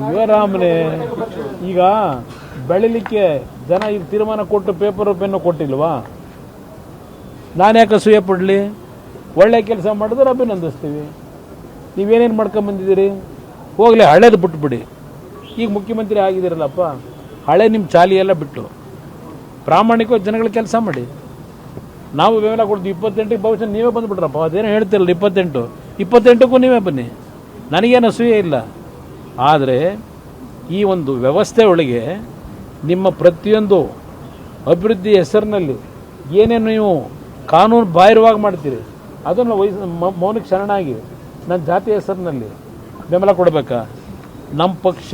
ಯುವರಾಮ್ರೆ ಈಗ ಬೆಳಿಲಿಕ್ಕೆ ಜನ ಈಗ ತೀರ್ಮಾನ ಕೊಟ್ಟು ಪೇಪರ್ ಪೆನ್ನು ಕೊಟ್ಟಿಲ್ವಾ? ನಾನು ಯಾಕೆ ಅಸೂಯೆ ಪಡಲಿ? ಒಳ್ಳೆ ಕೆಲಸ ಮಾಡಿದ್ರೆ ಅಭಿನಂದಿಸ್ತೀವಿ. ನೀವೇನೇನು ಮಾಡ್ಕೊಂಬಂದಿದ್ದೀರಿ? ಹೋಗಲಿ, ಹಳೇದು ಬಿಟ್ಬಿಡಿ. ಈಗ ಮುಖ್ಯಮಂತ್ರಿ ಆಗಿದ್ದೀರಲ್ಲಪ್ಪ, ಹಳೆ ನಿಮ್ಮ ಚಾಲಿ ಎಲ್ಲ ಬಿಟ್ಟು ಪ್ರಾಮಾಣಿಕವಾಗಿ ಜನಗಳ ಕೆಲಸ ಮಾಡಿ. ನಾವು ಬೆಂಬಲ ಕೊಡ್ತೀವಿ. 28ಕ್ಕೆ ಬಹುಶಃ ನೀವೇ ಬಂದುಬಿಟ್ರಪ್ಪ. ಅದೇನೋ ಹೇಳ್ತಿರಲ್ಲ 28ಕ್ಕೂ ನೀವೇ ಬನ್ನಿ, ನನಗೇನು ಅಸೂಯೆ ಇಲ್ಲ. ಆದರೆ ಈ ಒಂದು ವ್ಯವಸ್ಥೆ ಒಳಗೆ ನಿಮ್ಮ ಪ್ರತಿಯೊಂದು ಅಭಿವೃದ್ಧಿ ಹೆಸರಿನಲ್ಲಿ ಏನೇನು ನೀವು ಕಾನೂನು ಬಾಹಿರವಾಗಿ ಮಾಡ್ತೀರಿ ಅದನ್ನು ಮೌನಕ್ಕೆ ಶರಣಾಗಿ ನನ್ನ ಜಾತಿ ಹೆಸರಿನಲ್ಲಿ ಬೆಂಬಲ ಕೊಡಬೇಕಾ? ನಮ್ಮ ಪಕ್ಷ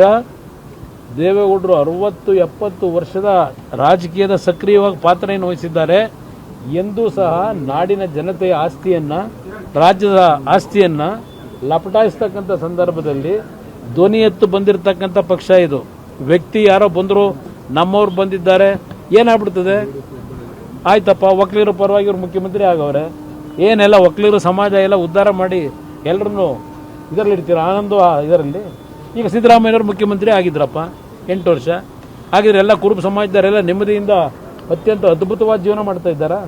ದೇವೇಗೌಡರು 60-70 ವರ್ಷದ ರಾಜಕೀಯದ ಸಕ್ರಿಯವಾಗಿ ಪಾತ್ರವನ್ನು ವಹಿಸಿದ್ದಾರೆ. ಎಂದೂ ಸಹ ನಾಡಿನ ಜನತೆಯ ಆಸ್ತಿಯನ್ನು, ರಾಜ್ಯದ ಆಸ್ತಿಯನ್ನು ಲಪಟಾಯಿಸ್ತಕ್ಕಂಥ ಸಂದರ್ಭದಲ್ಲಿ ಧ್ವನಿ ಎತ್ತು ಬಂದಿರತಕ್ಕಂಥ ಪಕ್ಷ ಇದು. ವ್ಯಕ್ತಿ ಯಾರೋ ಬಂದರು, ನಮ್ಮವ್ರು ಬಂದಿದ್ದಾರೆ, ಏನಾಗ್ಬಿಡ್ತದೆ? ಆಯ್ತಪ್ಪ, ಒಕ್ಕಲಿಗರ ಪರವಾಗಿ ಇವರು ಮುಖ್ಯಮಂತ್ರಿ ಆಗವ್ರೆ, ಏನೆಲ್ಲ ಒಕ್ಕಲಿಗರ ಸಮಾಜ ಎಲ್ಲ ಉದ್ಧಾರ ಮಾಡಿ ಎಲ್ಲರನ್ನು ಇದರಲ್ಲಿ ಇಡ್ತೀರ ಆನಂದ ಇದರಲ್ಲಿ. ಈಗ ಸಿದ್ದರಾಮಯ್ಯವರು ಮುಖ್ಯಮಂತ್ರಿ ಆಗಿದ್ರಪ್ಪ 8 ವರ್ಷ ಆಗಿದ್ರೆ ಎಲ್ಲ ಕುರುಬ ಸಮಾಜದವರೆಲ್ಲ ನೆಮ್ಮದಿಯಿಂದ ಅತ್ಯಂತ ಅದ್ಭುತವಾದ ಜೀವನ ಮಾಡ್ತಾ ಇದ್ದಾರಾ?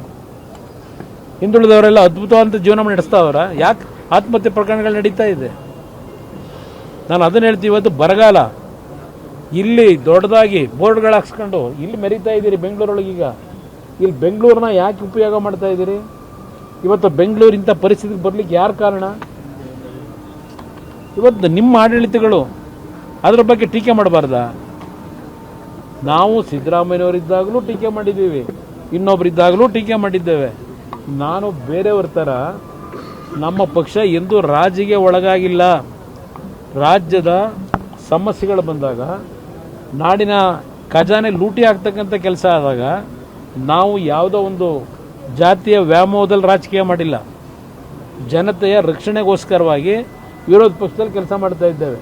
ಹಿಂದುಳಿದವರೆಲ್ಲ ಅದ್ಭುತವಾದ ಜೀವನ ನಡೆಸ್ತಾವ್ರ? ಯಾಕೆ ಆತ್ಮಹತ್ಯೆ ಪ್ರಕರಣಗಳು ನಡೀತಾ ಇದೆ? ನಾನು ಅದನ್ನು ಹೇಳ್ತೀವಿ. ಇವತ್ತು ಬರಗಾಲ, ಇಲ್ಲಿ ದೊಡ್ಡದಾಗಿ ಬೋರ್ಡ್ಗಳು ಹಾಕ್ಸ್ಕೊಂಡು ಇಲ್ಲಿ ಮೆರೀತಾ ಇದ್ದೀರಿ ಬೆಂಗಳೂರೊಳಗೆ. ಈಗ ಇಲ್ಲಿ ಬೆಂಗಳೂರನ್ನ ಯಾಕೆ ಉಪಯೋಗ ಮಾಡ್ತಾ ಇದ್ದೀರಿ? ಇವತ್ತು ಬೆಂಗಳೂರು ಇಂಥ ಪರಿಸ್ಥಿತಿಗೆ ಬರಲಿಕ್ಕೆ ಯಾರು ಕಾರಣ? ಇವತ್ತು ನಿಮ್ಮ ಆಡಳಿತಗಳು, ಅದರ ಬಗ್ಗೆ ಟೀಕೆ ಮಾಡಬಾರ್ದಾ? ನಾವು ಸಿದ್ದರಾಮಯ್ಯನವರಿದ್ದಾಗಲೂ ಟೀಕೆ ಮಾಡಿದ್ದೀವಿ, ಇನ್ನೊಬ್ಬರಿದ್ದಾಗಲೂ ಟೀಕೆ ಮಾಡಿದ್ದೇವೆ. ನಾನು ಬೇರೆಯವ್ರ ಥರ ನಮ್ಮ ಪಕ್ಷ ಎಂದೂ ರಾಜಿಗೆ ಒಳಗಾಗಿಲ್ಲ. ರಾಜ್ಯದ ಸಮಸ್ಯೆಗಳು ಬಂದಾಗ, ನಾಡಿನ ಖಜಾನೆ ಲೂಟಿ ಆಗ್ತಕ್ಕಂಥ ಕೆಲಸ ಆದಾಗ ನಾವು ಯಾವುದೋ ಒಂದು ಜಾತಿಯ ವ್ಯಾಮೋಹದಲ್ಲಿ ರಾಜಕೀಯ ಮಾಡಿಲ್ಲ. ಜನತೆಯ ರಕ್ಷಣೆಗೋಸ್ಕರವಾಗಿ ವಿರೋಧ ಪಕ್ಷದಲ್ಲಿ ಕೆಲಸ ಮಾಡ್ತಾ ಇದ್ದೇವೆ.